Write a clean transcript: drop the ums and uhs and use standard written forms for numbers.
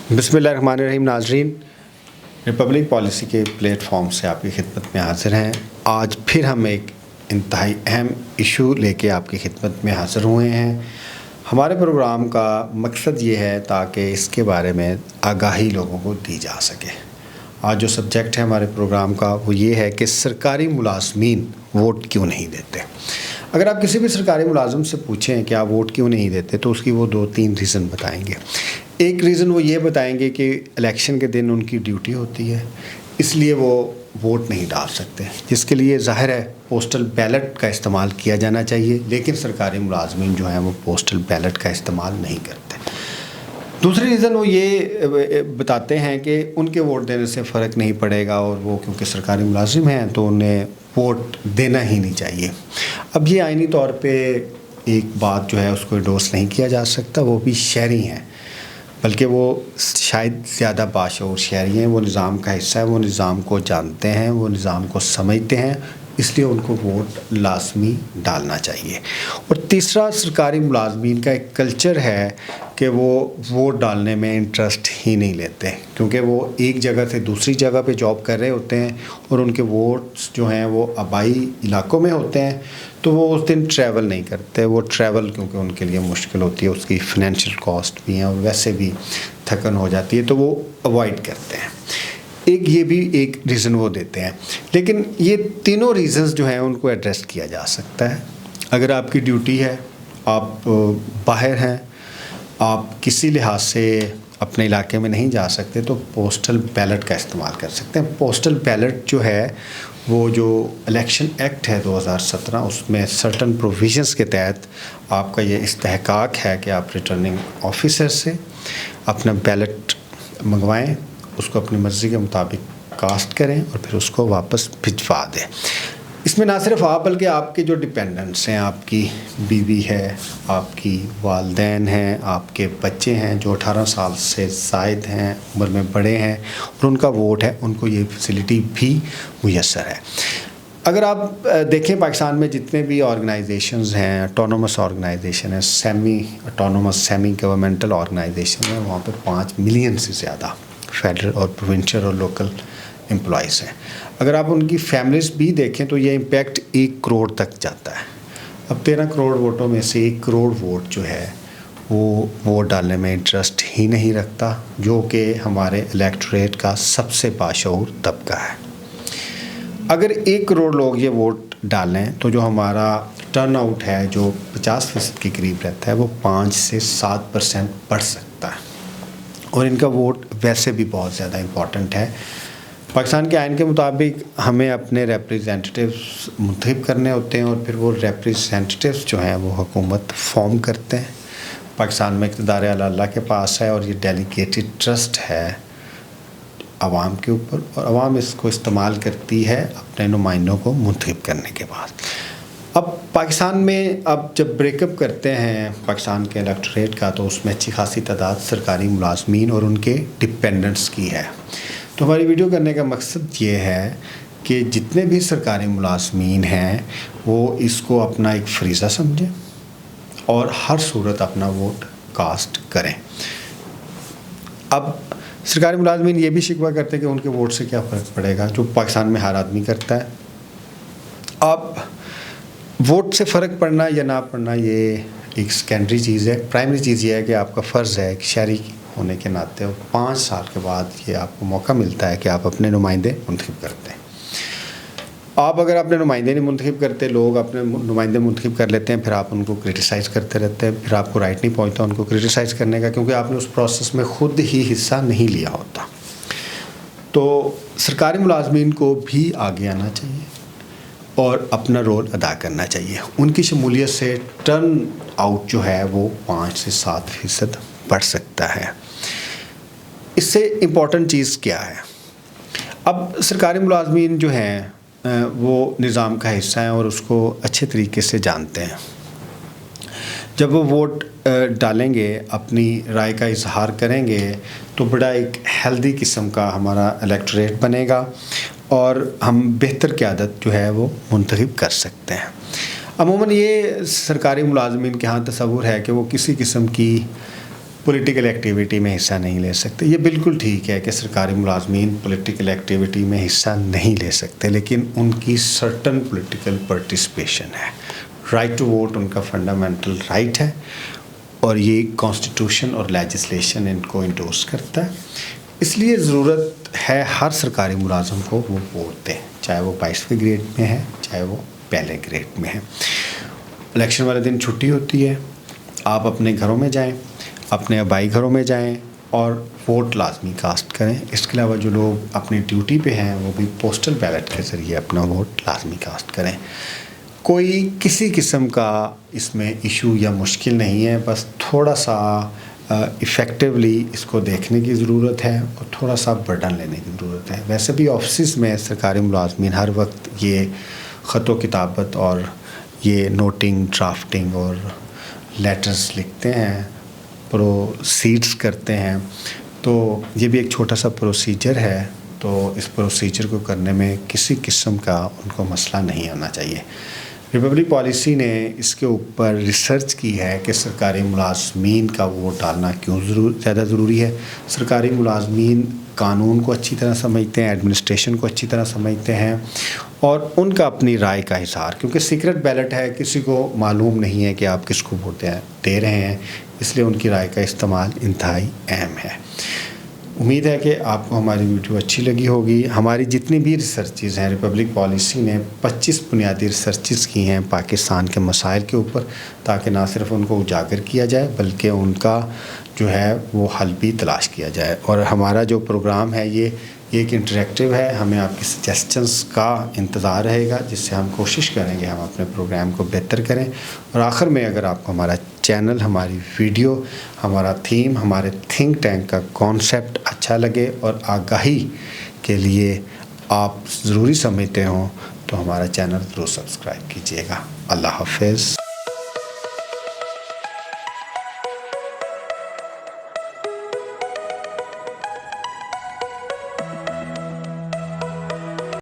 बिस्मिल्लाहिर्रहमानिर्रहीम। नाजरीन, Republic policy के प्लेटफॉर्म से आपकी खिदमत में हाज़िर हैं। आज फिर हम एक इंतहाई अहम इशू लेके आपकी खिदमत में हाज़िर हुए हैं। हमारे प्रोग्राम का मकसद ये है ताकि इसके बारे में आगाही लोगों को दी जा सके। आज जो सब्जेक्ट है हमारे प्रोग्राम का वो ये है कि सरकारी मुलाजमीन वोट क्यों नहीं देते। अगर आप किसी भी सरकारी मुलाजिम से पूछें कि आप वोट क्यों नहीं देते तो उसकी वो 2-3 रीज़न बताएंगे। एक रीज़न वो ये बताएंगे कि इलेक्शन के दिन उनकी ड्यूटी होती है, इसलिए वो वोट नहीं डाल सकते, जिसके लिए ज़ाहिर है पोस्टल बैलेट का इस्तेमाल किया जाना चाहिए, लेकिन सरकारी मुलाजमीन जो हैं वो पोस्टल बैलेट का इस्तेमाल नहीं करते। दूसरी रीज़न वो ये बताते हैं कि उनके वोट देने से फ़र्क नहीं पड़ेगा और वो क्योंकि सरकारी मुलाजिम हैं तो उन्हें वोट देना ही नहीं चाहिए। अब ये आइनी तौर पे एक बात जो है उसको एंडोर्स नहीं किया जा सकता। वो भी शहरी हैं, बल्कि वो शायद ज़्यादा बाशऊर शहरी हैं। वो निज़ाम का हिस्सा है, वो निज़ाम को जानते हैं, वो निज़ाम को समझते हैं, इसलिए उनको वोट लाजमी डालना चाहिए। और तीसरा, सरकारी मुलाजमीन का एक कल्चर है कि वो वोट डालने में इंटरेस्ट ही नहीं लेते, क्योंकि वो एक जगह से दूसरी जगह पे जॉब कर रहे होते हैं और उनके वोट्स जो हैं वो आबाई इलाकों में होते हैं, तो वो उस दिन ट्रैवल नहीं करते। वो ट्रैवल क्योंकि उनके लिए मुश्किल होती है, उसकी फ़ाइनेंशियल कॉस्ट भी है और वैसे भी थकन हो जाती है, तो वो अवॉइड करते हैं। ये भी एक रीज़न वो देते हैं। लेकिन ये तीनों रीज़न्स जो हैं उनको एड्रेस किया जा सकता है। अगर आपकी ड्यूटी है, आप बाहर हैं, आप किसी लिहाज से अपने इलाके में नहीं जा सकते, तो पोस्टल बैलेट का इस्तेमाल कर सकते हैं। पोस्टल बैलेट जो है वो जो इलेक्शन एक्ट है 2017, उसमें सर्टन प्रोविजंस के तहत आपका ये इस्तेहकाक है कि आप रिटर्निंग ऑफिसर से अपना बैलेट मंगवाएं, उसको अपनी मर्ज़ी के मुताबिक कास्ट करें और फिर उसको वापस भिजवा दें। इसमें ना सिर्फ आप बल्कि आपके जो डिपेंडेंट्स हैं, आपकी बीवी है, आपकी वालदैन हैं, आपके बच्चे हैं जो 18 साल से ज़ायद हैं, उम्र में बड़े हैं और उनका वोट है, उनको ये फैसिलिटी भी मुयस्सर है। अगर आप देखें पाकिस्तान में जितने भी ऑर्गेनाइजेशंस हैं, ऑटोनोमस ऑर्गेनाइजेशन है, semi autonomous semi governmental organisation है, वहाँ पर 5 मिलियन से ज़्यादा फेडरल और प्रोविंशियल और लोकल एम्प्लॉइज़ हैं। अगर आप उनकी फैमिलीज़ भी देखें तो ये इम्पैक्ट 1 करोड़ तक जाता है। अब 13 करोड़ वोटों में से 1 करोड़ वोट जो है वो वोट डालने में इंटरेस्ट ही नहीं रखता, जो कि हमारे इलेक्टोरेट का सबसे बाशऊर तबका है। अगर 1 करोड़ लोग ये वोट डालें तो जो हमारा टर्न आउट है जो 50% के करीब रहता है वो 5 से 7% बढ़ सकता है। और इनका वोट वैसे भी बहुत ज़्यादा इम्पॉर्टेंट है। पाकिस्तान के आइन के मुताबिक हमें अपने रिप्रेजेंटेटिव्स मुंतखब करने होते हैं और फिर वो रिप्रेजेंटेटिव्स जो हैं वो हुकूमत फॉर्म करते हैं। पाकिस्तान में इक़्तिदार अल्लाह के पास है और ये डेलीगेटेड ट्रस्ट है आवाम के ऊपर, और आवाम इसको इस्तेमाल करती है अपने नुमाइंदों को मुंतखब करने के बाद। अब पाकिस्तान में अब जब ब्रेकअप करते हैं पाकिस्तान के इलेक्टोरेट का, तो उसमें अच्छी खासी तादाद सरकारी मुलाजमीन और उनके डिपेंडेंट्स की है। तो हमारी वीडियो करने का मकसद ये है कि जितने भी सरकारी मुलाजमीन हैं वो इसको अपना एक फ़रीज़ा समझें और हर सूरत अपना वोट कास्ट करें। अब सरकारी मुलाजमीन ये भी शिकवा करते हैं कि उनके वोट से क्या फ़र्क पड़ेगा, जो पाकिस्तान में हर आदमी करता है। अब वोट से फ़र्क पड़ना या ना पड़ना ये एक सेकेंडरी चीज़ है। प्राइमरी चीज़ ये है कि आपका फ़र्ज़ है कि शहरी होने के नाते 5 साल के बाद ये आपको मौका मिलता है कि आप अपने नुमाइंदे मुंतखब करते हैं। आप अगर अपने नुमाइंदे नहीं मुंतखब करते, लोग अपने नुमाइंदे मुंतखब कर लेते हैं, फिर आप उनको क्रिटिसाइज़ करते रहते हैं, फिर आपको राइट नहीं पहुँचता उनको क्रिटिसाइज़ करने का, क्योंकि आपने उस प्रोसेस में ख़ुद ही हिस्सा नहीं लिया होता। तो सरकारी मुलाजमीन को भी आगे आना चाहिए और अपना रोल अदा करना चाहिए। उनकी शमूलियत से टर्न आउट जो है वो 5 से 7% बढ़ सकता है। इससे इम्पॉर्टेंट चीज़ क्या है? अब सरकारी मुलाजमीन जो हैं वो निज़ाम का हिस्सा हैं और उसको अच्छे तरीके से जानते हैं। जब वो वोट डालेंगे, अपनी राय का इजहार करेंगे, तो बड़ा एक हेल्दी किस्म का हमारा इलेक्टोरेट बनेगा और हम बेहतर क़यादत जो है वो मुंतखब कर सकते हैं। अमूमन ये सरकारी मुलाजमीन के यहाँ तसव्वुर है कि वो किसी किस्म की پولیٹیکل ایکٹیویٹی میں حصہ نہیں لے سکتے. یہ بالکل ٹھیک ہے کہ سرکاری ملازمین پولیٹیکل ایکٹیویٹی میں حصہ نہیں لے سکتے، لیکن ان کی سرٹن پولیٹیکل پارٹیسپیشن ہے. رائٹ ٹو ووٹ ان کا فنڈامنٹل رائٹ ہے، اور یہ کانسٹیٹیوشن اور لیجسلیشن ان کو انڈورس کرتا ہے. اس لیے ضرورت ہے ہر سرکاری ملازم کو وہ ووٹ دیں، چاہے وہ 22ویں گریڈ میں ہے، چاہے وہ پہلے گریڈ میں ہے. الیکشن والے دن چھٹی ہوتی ہے، آپ اپنے گھروں میں جائیں، اپنے آبائی گھروں میں جائیں اور ووٹ لازمی کاسٹ کریں. اس کے علاوہ جو لوگ اپنی ڈیوٹی پہ ہیں وہ بھی پوسٹل بیلٹ کے ذریعے اپنا ووٹ لازمی کاسٹ کریں. کوئی کسی قسم کا اس میں ایشو یا مشکل نہیں ہے، بس تھوڑا سا ایفیکٹولی اس کو دیکھنے کی ضرورت ہے اور تھوڑا سا برڈن لینے کی ضرورت ہے. ویسے بھی آفسز میں سرکاری ملازمین ہر وقت یہ خط و کتابت اور یہ نوٹنگ، ڈرافٹنگ اور لیٹرز لکھتے ہیں، پروسیڈز کرتے ہیں. تو یہ بھی ایک چھوٹا سا پروسیجر ہے، تو اس پروسیجر کو کرنے میں کسی قسم کا ان کو مسئلہ نہیں ہونا چاہیے. ریپبلک پالیسی نے اس کے اوپر ریسرچ کی ہے کہ سرکاری ملازمین کا ووٹ ڈالنا کیوں زیادہ ضروری ہے. سرکاری ملازمین قانون کو اچھی طرح سمجھتے ہیں، ایڈمنسٹریشن کو اچھی طرح سمجھتے ہیں، اور ان کا اپنی رائے کا اظہار، کیونکہ سیکرٹ بیلٹ ہے، کسی کو معلوم نہیں ہے کہ آپ کس کو ووٹ دے رہے ہیں، اس لیے ان کی رائے کا استعمال انتہائی اہم ہے. امید ہے کہ آپ کو ہماری ویڈیو اچھی لگی ہوگی. ہماری جتنی بھی ریسرچز ہیں، ریپبلک پالیسی نے 25 بنیادی ریسرچز کی ہیں پاکستان کے مسائل کے اوپر، تاکہ نہ صرف ان کو اجاگر کیا جائے بلکہ ان کا جو ہے وہ حل بھی تلاش کیا جائے. اور ہمارا جو پروگرام ہے یہ ایک انٹریکٹیو ہے، ہمیں آپ کی سجیسچنس کا انتظار رہے گا، جس سے ہم کوشش کریں گے ہم اپنے پروگرام کو بہتر کریں. اور آخر میں اگر آپ کو ہمارا چینل، ہماری ویڈیو، ہمارا تھیم، ہمارے تھنک ٹینک کا کانسیپٹ اچھا لگے اور آگاہی کے لیے آپ ضروری سمجھتے ہوں تو ہمارا چینل ضرور سبسکرائب کیجیے گا. اللہ حافظ.